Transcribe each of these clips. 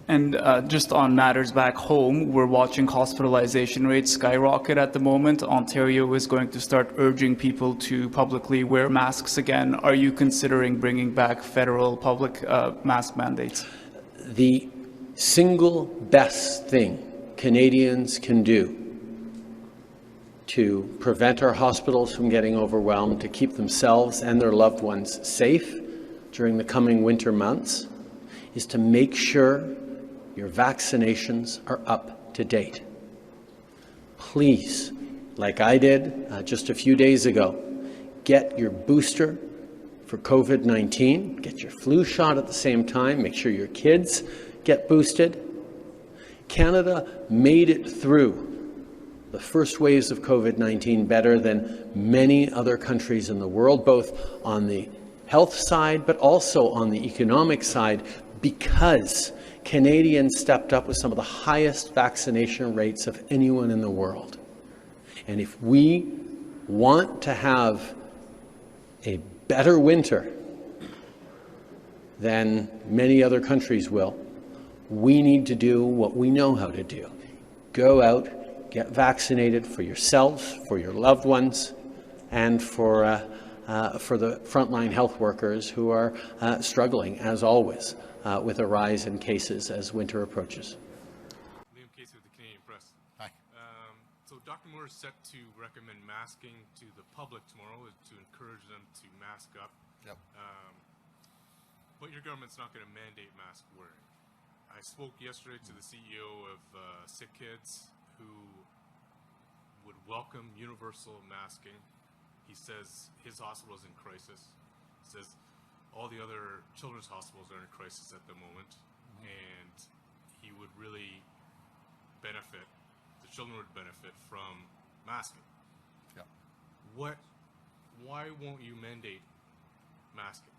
And just on matters back home, we're watching hospitalization rates skyrocket at the moment. Ontario is going to start urging people to publicly wear masks again. Are you considering bringing back federal public mask mandates? The single best thing Canadians can do to prevent our hospitals from getting overwhelmed, to keep themselves and their loved ones safe during the coming winter months, is to make sure your vaccinations are up to date. Please, like I did just a few days ago, get your booster for COVID-19, get your flu shot at the same time, make sure your kids get boosted. Canada made it through the first waves of COVID-19 better than many other countries in the world, both on the health side but also on the economic side, because Canadians stepped up with some of the highest vaccination rates of anyone in the world. And if we want to have a better winter than many other countries will, we need to do what we know how to do. Go out, get vaccinated for yourselves, for your loved ones, and for the frontline health workers who are struggling, as always, with a rise in cases as winter approaches. Liam Casey with the Canadian Press. Hi. So Dr. Moore is set to recommend masking to the public tomorrow to encourage them to mask up. Yep. But your government's not going to mandate mask wearing. I spoke yesterday to the CEO of Sick Kids, who would welcome universal masking. He says his hospital is in crisis. He says all the other children's hospitals are in crisis at the moment, and he would really benefit, the children would benefit from masking. Yeah. Why won't you mandate masking?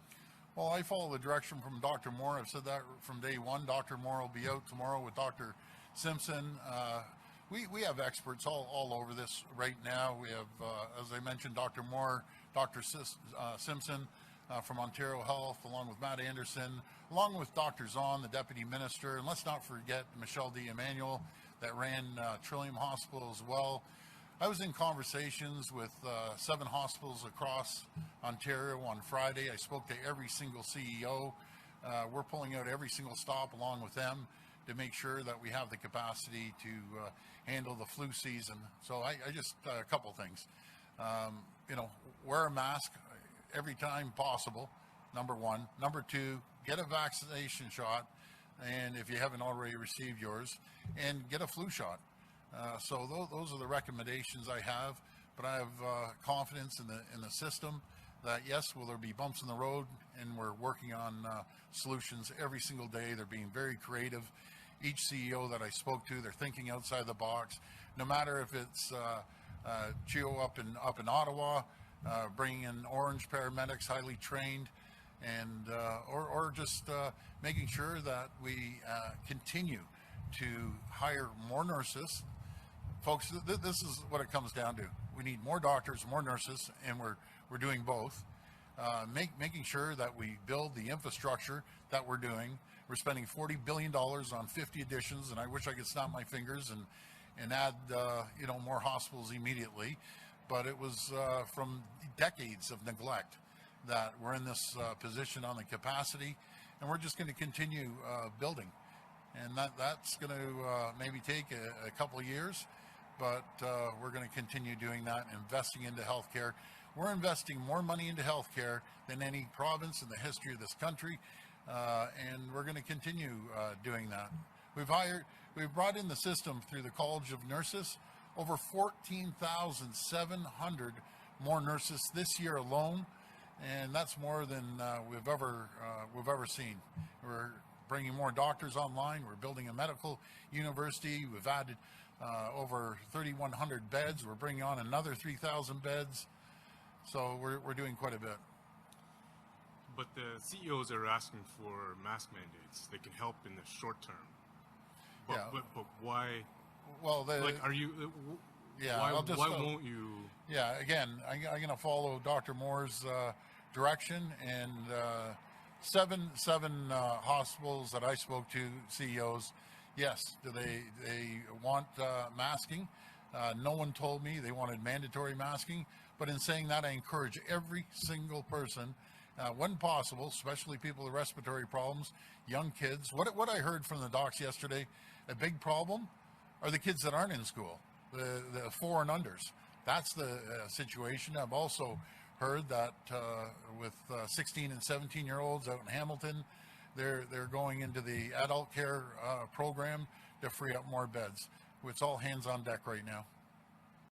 Well, I follow the direction from Dr. Moore. I've said that from day one. Dr. Moore will be out tomorrow with Dr. Simpson. We have experts all over this right now. We have, as I mentioned, Dr. Moore, Dr. Simpson from Ontario Health, along with Matt Anderson, along with Dr. Zahn, the Deputy Minister, and let's not forget Michelle D. Emanuel that ran Trillium Hospital as well. I was in conversations with 7 hospitals across Ontario on Friday. I spoke to every single CEO. We're pulling out every single stop along with them to make sure that we have the capacity to handle the flu season. So I just, a couple things. Wear a mask every time possible, number one. Number two, get a vaccination shot, and if you haven't already received yours, and get a flu shot. So those are the recommendations I have, but I have confidence in the system that yes, will there be bumps in the road, and we're working on solutions every single day. They're being very creative. Each CEO that I spoke to, they're thinking outside the box. No matter if it's CHIO up in Ottawa, bringing in orange paramedics, highly trained, and or just making sure that we continue to hire more nurses. Folks, this is what it comes down to. We need more doctors, more nurses, and we're doing both. Making sure that we build the infrastructure that we're doing. We're spending $40 billion on 50 additions, and I wish I could snap my fingers and add more hospitals immediately. But it was from decades of neglect that we're in this position on the capacity, and we're just going to continue building. And that's going to maybe take a couple of years, but we're going to continue doing that, investing into healthcare. We're investing more money into healthcare than any province in the history of this country, and we're going to continue doing that. We've brought in the system through the College of Nurses over 14,700 more nurses this year alone, and that's more than we've ever seen. We're bringing more doctors online. We're building a medical university. We've added over 3,100 beds. We're bringing on another 3,000 beds. So we're doing quite a bit. But the CEOs are asking for mask mandates. They can help in the short term. But why? Well, are you? Yeah. Why won't you? Yeah. Again, I'm going to follow Dr. Moore's direction and seven hospitals that I spoke to, CEOs, yes, do they want masking? No one told me they wanted mandatory masking, but in saying that, I encourage every single person, when possible, especially people with respiratory problems, young kids. What I heard from the docs yesterday, a big problem are the kids that aren't in school, the 4 and unders. That's the situation. I've also heard that with 16 and 17-year-olds out in Hamilton, they're going into the adult care program to free up more beds. It's all hands on deck right now.